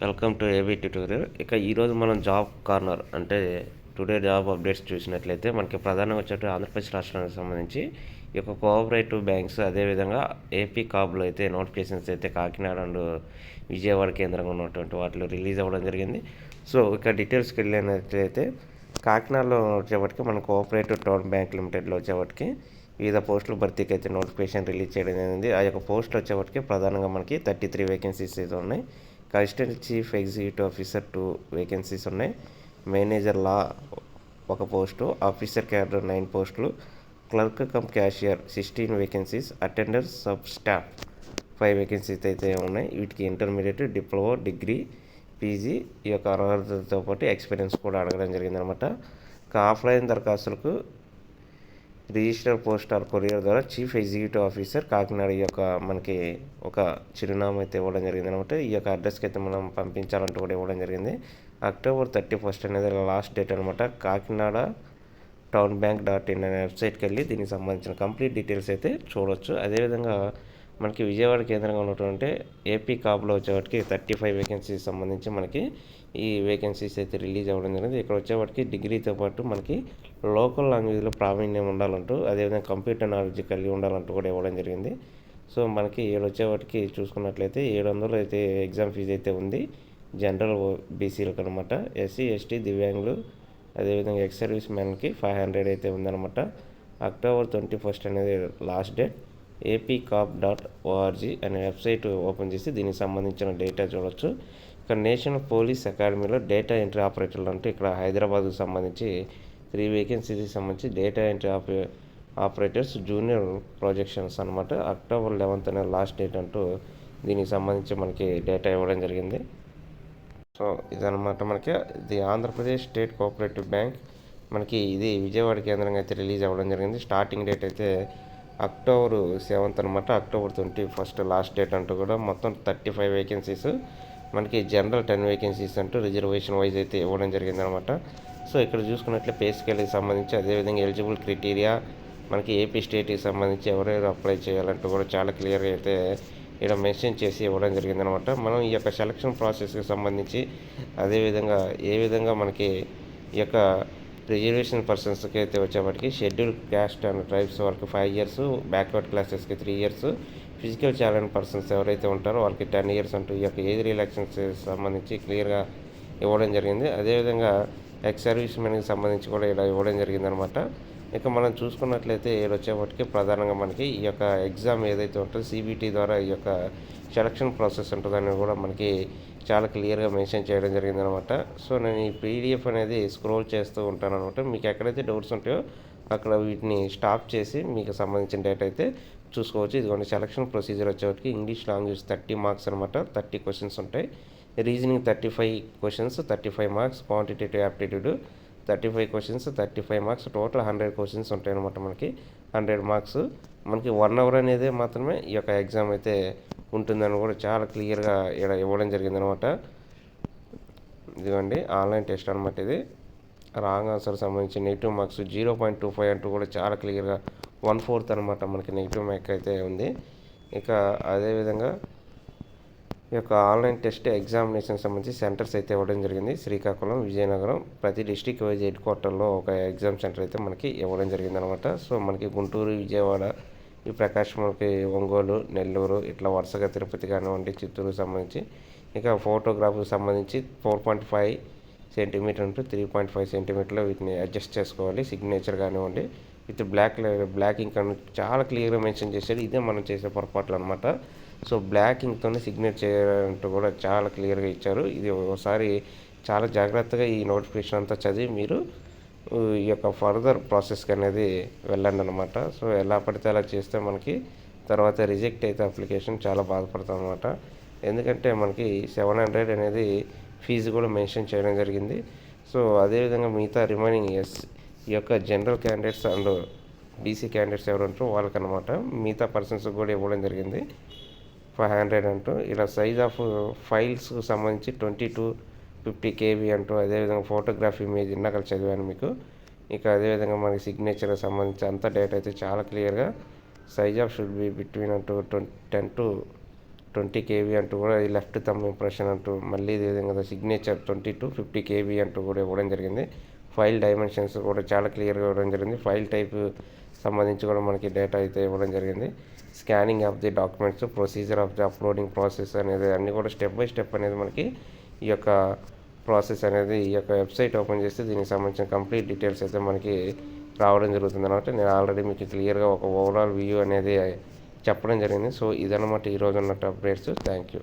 Welcome to AB tutorial. ఇక ఈరోజు మనం జాబ్ కార్నర్ అంటే టుడే జాబ్ అప్డేట్స్ చూసినట్లయితే మనకి ప్రధానంగా వచ్చేట్టు ఆంధ్రప్రదేశ్ రాష్ట్రానికి సంబంధించి ఈ యొక్క కోఆపరేటివ్ బ్యాంక్స్ అదేవిధంగా ఏపీ కాబ్లో అయితే నోటిఫికేషన్స్ అయితే కాకినాడ అండ్ విజయవాడ కేంద్రంగా ఉన్నటువంటి వాటిలో రిలీజ్ అవ్వడం జరిగింది. సో ఇక డీటెయిల్స్కి వెళ్ళినట్లయితే కాకినాడలో వచ్చేప్పటికి మన కోఆపరేటివ్ టౌన్ బ్యాంక్ లిమిటెడ్లో వచ్చేప్పటికి వివిధ పోస్టుల భర్తీకి అయితే నోటిఫికేషన్ రిలీజ్ చేయడం జరిగింది. ఆ యొక్క పోస్టులు వచ్చేప్పటికి ప్రధానంగా మనకి 33 వేకెన్సీస్ అయితే ఉన్నాయి. Assistant chief executive officer 2 vacancies ఉన్నాయి. మేనేజర్ లా ఒక పోస్టు, ఆఫీసర్ క్యాడర్ 9 పోస్టులు, clerk cum cashier 16 vacancies, attender sub staff 5 vacancies అయితే ఉన్నాయి. వీటికి ఇంటర్మీడియట్, డిప్లొమా, డిగ్రీ, పీజీ ఈ యొక్క అర్హతలతో పాటు ఎక్స్పీరియన్స్ కూడా అడగడం జరిగిందనమాట. ఇక ఆఫ్లైన్ దరఖాస్తులకు రిజిస్టర్ పోస్ట్ ఆర్ కొరియర్ ద్వారా చీఫ్ ఎగ్జిక్యూటివ్ ఆఫీసర్ కాకినాడ ఈ యొక్క మనకి ఒక చిరునామా అయితే ఇవ్వడం జరిగింది అనమాట. ఈ యొక్క అడ్రస్కి అయితే మనం పంపించాలంటూ కూడా ఇవ్వడం జరిగింది. అక్టోబర్ 31 అనేది లాస్ట్ డేట్ అనమాట. కాకినాడ టౌన్ బ్యాంక్ .in అనే వెబ్సైట్కి వెళ్ళి దీనికి సంబంధించిన కంప్లీట్ డీటెయిల్స్ అయితే చూడవచ్చు. అదేవిధంగా మనకి విజయవాడ కేంద్రంగా ఉన్నటువంటి ఏపీ కాబ్లో వచ్చేవాటికి 35 వేకెన్సీస్ సంబంధించి మనకి ఈ వేకెన్సీస్ అయితే రిలీజ్ అవ్వడం జరిగింది. ఇక్కడ వచ్చేవాటికి డిగ్రీతో పాటు మనకి లోకల్ లాంగ్వేజ్లో ప్రావీణ్యం ఉండాలంటూ అదేవిధంగా కంప్యూటర్ నాలెడ్జ్ కలిగి ఉండాలంటూ కూడా ఇవ్వడం జరిగింది. సో మనకి ఏడు వచ్చేవాటికి చూసుకున్నట్లయితే 700 అయితే ఎగ్జామ్ ఫీజు అయితే ఉంది జనరల్ బీసీలకు అనమాట. ఎస్సీ ఎస్టీ దివ్యాంగులు అదేవిధంగా ఎక్స్ సర్వీస్ మ్యాన్కి 500 అయితే ఉందన్నమాట. అక్టోబర్ 21 అనేది లాస్ట్ డేట్. apcob.org అనే వెబ్సైట్ ఓపెన్ చేసి దీనికి సంబంధించిన డేటా చూడవచ్చు. ఇక్కడ నేషనల్ పోలీస్ అకాడమీలో డేటా ఎంట్రీ ఆపరేటర్లు అంటే ఇక్కడ హైదరాబాద్కు సంబంధించి 3 వేకెన్సీకి సంబంధించి data entry operators junior projections అనమాట. అక్టోబర్ 11 అనే లాస్ట్ డేట్ అంటూ దీనికి సంబంధించి మనకి డేటా ఇవ్వడం జరిగింది. సో ఇదనమాట మనకి ఇది ఆంధ్రప్రదేశ్ స్టేట్ కోఆపరేటివ్ బ్యాంక్ మనకి ఇది విజయవాడ కేంద్రంగా అయితే రిలీజ్ అవ్వడం జరిగింది. స్టార్టింగ్ డేట్ అయితే అక్టోబర్ 7 అనమాట. అక్టోబర్ 21 లాస్ట్ డేట్ అంటూ కూడా మొత్తం 35 వేకెన్సీస్ మనకి జనరల్ 10 వేకెన్సీస్ అంటూ రిజర్వేషన్ వైజ్ అయితే ఇవ్వడం జరిగింది అనమాట. సో ఇక్కడ చూసుకున్నట్లే పే స్కేల్కి సంబంధించి అదేవిధంగా ఎలిజిబుల్ క్రైటీరియా మనకి ఏపీ స్టేట్కి సంబంధించి ఎవరెవరు అప్లై చేయాలంటూ కూడా చాలా క్లియర్గా అయితే ఇక్కడ మెన్షన్ చేసి ఇవ్వడం జరిగిందనమాట. మనం ఈ యొక్క సెలక్షన్ ప్రాసెస్కి సంబంధించి అదేవిధంగా ఏ విధంగా మనకి ఈ యొక్క రిజర్వేషన్ పర్సన్స్కి అయితే వచ్చేప్పటికి షెడ్యూల్ క్యాస్ట్ అండ్ ట్రైబ్స్ వరకు 5 years, బ్యాక్వర్డ్ క్లాసెస్కి 3 years, ఫిజికల్ ఛాలెంజ్ పర్సన్స్ ఎవరైతే ఉంటారో వాళ్ళకి 10 years అంటూ ఈ యొక్క ఏజ్ రిలాక్సెన్స్ సంబంధించి క్లియర్గా ఇవ్వడం జరిగింది. అదేవిధంగా ఎక్స్ సర్వీస్ మెన్కి సంబంధించి కూడా ఇలా ఇవ్వడం జరిగిందనమాట. ఇక మనం చూసుకున్నట్లయితే ఇక్కడ వచ్చేప్పటికి ప్రధానంగా మనకి ఈ యొక్క ఎగ్జామ్ ఏదైతే ఉంటుందో సిబిటీ ద్వారా ఈ యొక్క సెలక్షన్ ప్రాసెస్ ఉంటుందని కూడా మనకి చాలా క్లియర్గా మెన్షన్ చేయడం జరిగిందనమాట. సో నేను ఈ పీడిఎఫ్ అనేది స్క్రోల్ చేస్తూ ఉంటాను అనమాట. మీకు ఎక్కడైతే డౌట్స్ ఉంటాయో అక్కడ వీటిని స్టాప్ చేసి మీకు సంబంధించిన డేటా అయితే చూసుకోవచ్చు. ఇదిగోండి సెలక్షన్ ప్రొసీజర్ వచ్చేటికి ఇంగ్లీష్ లాంగ్వేజ్ 30 మార్క్స్ అనమాట. 30 క్వశ్చన్స్ ఉంటాయి. Reasoning 35 questions 35 marks, quantitative aptitude 35 questions 35 marks, total 100 questions ఉంటాయి అనమాట. మనకి 100 మార్క్స్ మనకి 1 hour అనేది మాత్రమే ఈ యొక్క ఎగ్జామ్ అయితే ఉంటుందని కూడా చాలా క్లియర్గా ఇక్కడ ఇవ్వడం జరిగిందనమాట. ఇదిగోండి ఆన్లైన్ టెస్ట్ అనమాట. ఇది రాంగ్ ఆన్సర్ సంబంధించి నెగిటివ్ మార్క్స్ 0.25 అంటూ కూడా చాలా క్లియర్గా 1/4 అనమాట మనకి నెగిటివ్ మార్క్ అయితే ఉంది. ఇక అదేవిధంగా ఈ యొక్క ఆన్లైన్ టెస్ట్ ఎగ్జామినేషన్ సంబంధించి సెంటర్స్ అయితే ఇవ్వడం జరిగింది. శ్రీకాకుళం, విజయనగరం ప్రతి డిస్టిక్ వైజ్ హెడ్ క్వార్టర్లో ఒక ఎగ్జామ్ సెంటర్ అయితే మనకి ఇవ్వడం జరిగిందనమాట. సో మనకి గుంటూరు, విజయవాడ, ఈ ప్రకాశంకి ఒంగోలు, నెల్లూరు ఇట్లా వరుసగా తిరుపతి కానివ్వండి, చిత్తూరుకు సంబంధించి ఇక ఫోటోగ్రాఫ్కి సంబంధించి 4.5 సెంటీమీటర్ టు 3.5 సెంటీమీటర్లో వీటిని అడ్జస్ట్ చేసుకోవాలి. సిగ్నేచర్ కానివ్వండి విత్ బ్లాక్ ఇంక్ అని చాలా క్లియర్గా మెన్షన్ చేశాడు. ఇదే మనం చేసే పొరపాట్లు అనమాట. సో బ్లాక్ ఇంక్తోనే సిగ్నేచర్ చేయాలంటూ కూడా చాలా క్లియర్గా ఇచ్చారు. ఇది ఒకసారి చాలా జాగ్రత్తగా ఈ నోటిఫికేషన్ అంతా చదివి మీరు ఈ యొక్క ఫర్దర్ ప్రాసెస్కి అనేది వెళ్ళండి అనమాట. సో ఎలా పడితే అలా చేస్తే మనకి తర్వాత రిజెక్ట్ అయితే అప్లికేషన్ చాలా బాధపడతాం అనమాట. ఎందుకంటే మనకి 700 అనేది ఫీజు కూడా మెన్షన్ చేయడం జరిగింది. సో అదేవిధంగా మిగతా రిమైనింగ్ ఈ యొక్క general candidates and BC candidates ఎవరు ఉంటారో వాళ్ళకనమాట మిగతా పర్సన్స్కి కూడా ఇవ్వడం జరిగింది 500 అంటూ. ఇలా సైజ్ ఆఫ్ ఫైల్స్కి సంబంధించి 20 to 50 KB అంటూ అదేవిధంగా ఫోటోగ్రఫీ ఇమేజ్ ఇందాక చదివాను మీకు. ఇక అదేవిధంగా మనకి సిగ్నేచర్కి సంబంధించి అంత డేటా అయితే చాలా క్లియర్గా size of should be between అంటూ 10 to 20 కేబీ అంటూ కూడా ఈ లెఫ్ట్ థంబ్ ఇంప్రెషన్ అంటూ మళ్ళీ ఇదే విధంగా సిగ్నేచర్ 20 to 50 కేబీ అంటూ కూడా ఇవ్వడం జరిగింది. ఫైల్ డైమెన్షన్స్ కూడా చాలా క్లియర్గా ఇవ్వడం జరిగింది. ఫైల్ టైప్ సంబంధించి కూడా మనకి డేటా అయితే ఇవ్వడం జరిగింది. Scanning of the documents, procedure of the uploading process అనేది అన్నీ కూడా స్టెప్ బై స్టెప్ అనేది మనకి ఈ యొక్క ప్రాసెస్ అనేది ఈ యొక్క వెబ్సైట్ ఓపెన్ చేస్తే దీనికి సంబంధించిన కంప్లీట్ డీటెయిల్స్ అయితే మనకి రావడం జరుగుతుంది అనమాట. నేను ఆల్రెడీ మీకు క్లియర్గా ఒక ఓవరాల్ వ్యూ అనేది చెప్పడం జరిగింది. సో ఇదన్నమాట ఈరోజు ఉన్నట్టు అప్డేట్స్. Thank you.